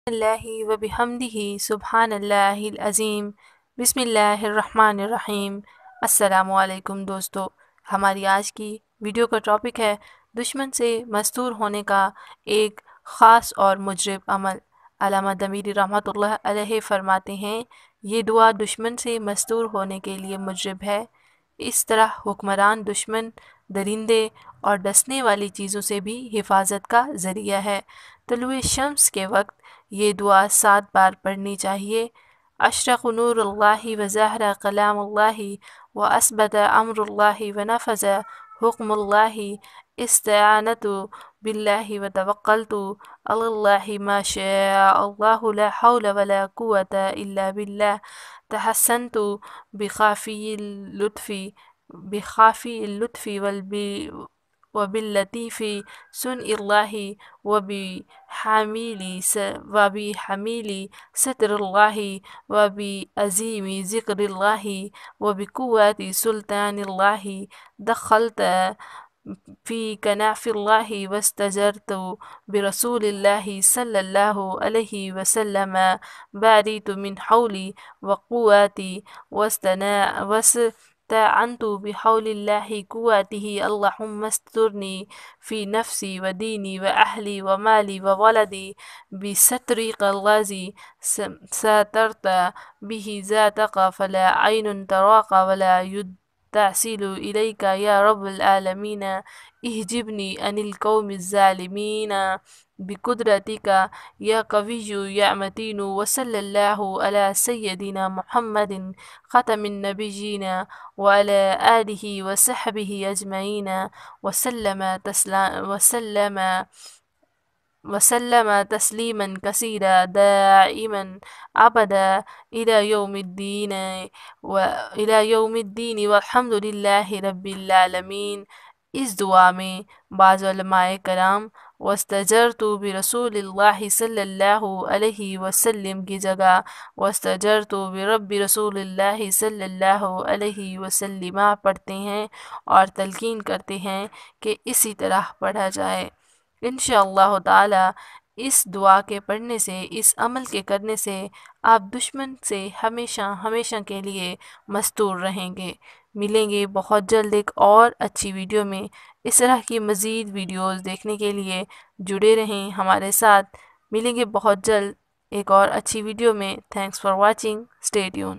اللہ و بحمدہ سبحان اللہ العظیم بسم اللہ الرحمن الرحیم۔ السلام علیکم دوستو، ہماری آج کی ویڈیو کا ٹاپک ہے دشمن سے مستور ہونے کا ایک خاص اور مجرب عمل۔ علامہ دمیری رحمۃ اللہ علیہ فرماتے ہیں، یہ دعا دشمن سے مستور ہونے کے لیے مجرب ہے۔ اس طرح حکمران دشمن، درندے اور ڈسنے والی چیزوں سے بھی حفاظت کا ذریعہ ہے۔ طلوع شمس کے وقت یہ دعا 7 بار پڑھنی چاہیے۔ اشرق نور اللہ وظہر کلام اللہ واثبت امر اللہ ونفذ حکم اللہ، استعانت باللہ وتوکلت علی اللہ ما شاء اللہ لا حول ولا قوة الا باللہ، تحسنت بخافی اللطف وباللطیف صنع اللہ وبحمیل ستر اللہ وبعظیم ذکر اللہ وبقوة سلطان اللہ، دخلت فی کناف اللہ واستجرت برسول اللہ صلی اللہ علیہ وسلم، باریت من حولی وقوتی واستعنت بحول اللہ قوته، اللہم استرنی فی نفسی ودینی واہلی ومالی وولدی بسترک الذی سترت به ذاتک فلا عین تراک ولا تصل الیک یا رب العالمین، احجبنی عن القوم الظالمین بقدرتک یا قوی یا متین، وصلی اللہ علی سیدنا محمد ختم النبیین وعلی آلہ وصحبہ اجمعین، وسلم تسلیما کثیرا دائما ابدا الی یوم الدین والحمد للہ رب العالمین۔ اس دعا میں بعض علماء کرام واستجرت برسول اللہ صلی اللہ علیہ وسلم کی جگہ واستجرت برب رسول اللہ صلی اللہ علیہ وسلم پڑھتے ہیں اور تلقین کرتے ہیں کہ اسی طرح پڑھا جائے۔ انشاءاللہ تعالی اس دعا کے پڑھنے سے، اس عمل کے کرنے سے آپ دشمن سے ہمیشہ کے لیے مستور رہیں گے۔ ملیں گے بہت جلد ایک اور اچھی ویڈیو میں۔ اس طرح کی مزید ویڈیوز دیکھنے کے لیے جڑے رہیں ہمارے ساتھ۔ ملیں گے بہت جلد ایک اور اچھی ویڈیو میں۔ Thanks for watching, stay tune.